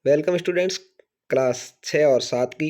Welcome students. Class 6 और 7 की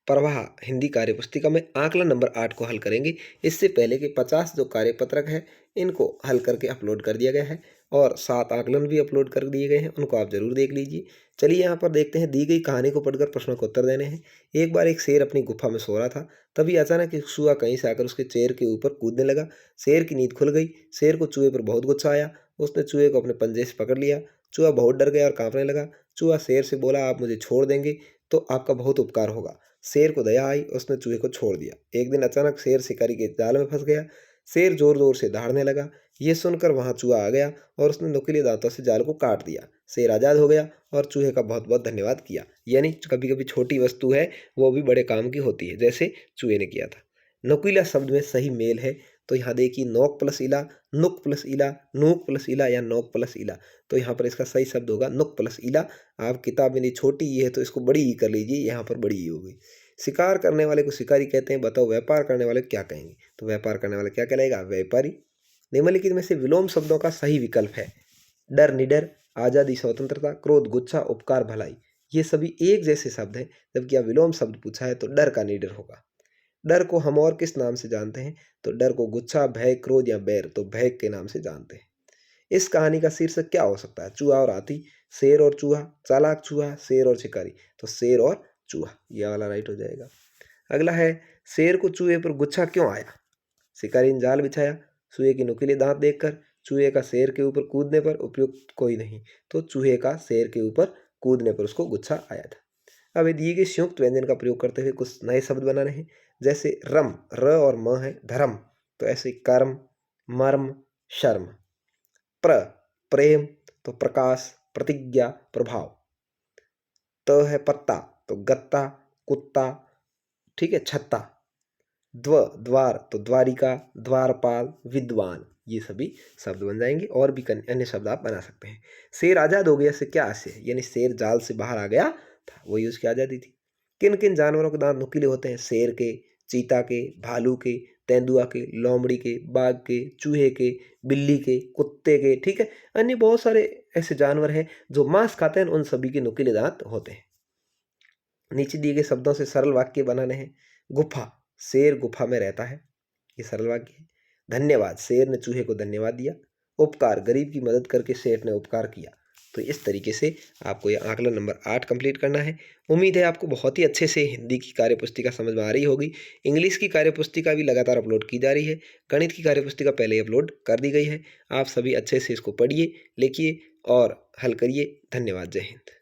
प्रवाह हिंदी कार्यपुस्तिका में आकलन नंबर 8 को हल करेंगे। इससे पहले के 50 जो कार्यपत्रक है इनको हल करके अपलोड कर दिया गया है और 7 आकलन भी अपलोड कर दिए गए हैं, उनको आप जरूर देख लीजिए। चलिए यहाँ पर देखते हैं। दी गई कहानी को पढ़कर प्रश्नों को उत्तर देने हैं। एक बार एक शेर अपनी गुफा में सो रहा था, तभी अचानक एक चूहा कहीं से आकर उसके चेहरे के ऊपर कूदने लगा। शेर की नींद खुल गई। शेर को चूहे पर बहुत गुस्सा आया। उसने चूहे को अपने पंजे से पकड़ लिया। चूहा बहुत डर गया और कांपने लगा। चूहा शेर से बोला, आप मुझे छोड़ देंगे तो आपका बहुत उपकार होगा। शेर को दया आई, उसने चूहे को छोड़ दिया। एक दिन अचानक शेर शिकारी के जाल में फंस गया। शेर जोर जोर से दहाड़ने लगा। ये सुनकर वहां चूहा आ गया और उसने नुकीले दांतों से जाल को काट दिया। शेर आजाद हो गया और चूहे का बहुत बहुत धन्यवाद किया। यानी कभी कभी छोटी वस्तु है वो भी बड़े काम की होती है, जैसे चूहे ने किया था। नुकीला शब्द में सही मेल है, तो यहाँ देखिए नोक प्लस इला, नुक प्लस इला, नूक प्लस इला या नोक प्लस इला। तो यहाँ पर इसका सही शब्द होगा नुक प्लस इला। आप किताब में छोटी ई है तो इसको बड़ी ई कर लीजिए, यहाँ पर बड़ी ई होगी। शिकार करने वाले को शिकारी कहते हैं। बताओ व्यापार करने वाले को क्या कहेंगे? तो व्यापार करने वाले क्या कहलाएगा? व्यापारी। निम्नलिखित में से विलोम शब्दों का सही विकल्प है। डर निडर, आज़ादी स्वतंत्रता, क्रोध गुस्सा, उपकार भलाई। ये सभी एक जैसे शब्द हैं, जबकि यह विलोम शब्द पूछा है तो डर का निडर होगा। डर को हम और किस नाम से जानते हैं? तो डर को गुस्सा, भय, क्रोध या बैर, तो भय के नाम से जानते हैं। इस कहानी का शीर्षक क्या हो सकता है? चूहा और हाथी, शेर और चूहा, चालाक चूहा, शेर और शिकारी। तो शेर और चूहा, यह वाला राइट हो जाएगा। अगला है, शेर को चूहे पर गुस्सा क्यों आया? शिकारी ने जाल बिछाया, चूहे के नुकीले दांत देखकर, चूहे का शेर के ऊपर कूदने पर, उपयुक्त कोई नहीं। तो चूहे का शेर के ऊपर कूदने पर उसको गुस्सा आया था। अब दिए गए संयुक्त व्यंजन का प्रयोग करते हुए कुछ नए शब्द बनाने हैं। जैसे रम, र और म है धर्म, तो ऐसे कर्म, मर्म, शर्म। प्रेम, तो प्रकाश, प्रतिज्ञा, प्रभाव। त है पत्ता, तो गत्ता, कुत्ता, ठीक है, छत्ता। द्वार, तो द्वारिका, द्वारपाल, विद्वान। ये सभी शब्द बन जाएंगे और भी अन्य शब्द आप बना सकते हैं। शेर आजाद हो गया से क्या आशय है? यानी शेर जाल से बाहर आ गया था, वही उसकी आजादी थी। किन किन जानवरों के दांत नुकीले होते हैं? शेर के, चीता के, भालू के, तेंदुआ के, लोमड़ी के, बाघ के, चूहे के, बिल्ली के, कुत्ते के, ठीक है। अन्य बहुत सारे ऐसे जानवर हैं जो मांस खाते हैं, उन सभी के नुकीले दांत होते हैं। नीचे दिए गए शब्दों से सरल वाक्य बनाने हैं। गुफा, शेर गुफा में रहता है, ये सरल वाक्य है। धन्यवाद, शेर ने चूहे को धन्यवाद दिया। उपकार, गरीब की मदद करके सेठ ने उपकार किया। तो इस तरीके से आपको यह आकलन नंबर 8 कंप्लीट करना है। उम्मीद है आपको बहुत ही अच्छे से हिंदी की कार्यपुस्तिका समझ में आ रही होगी। इंग्लिश की कार्यपुस्तिका भी लगातार अपलोड की जा रही है। गणित की कार्यपुस्तिका पहले ही अपलोड कर दी गई है। आप सभी अच्छे से इसको पढ़िए, लिखिए और हल करिए। धन्यवाद। जय हिंद।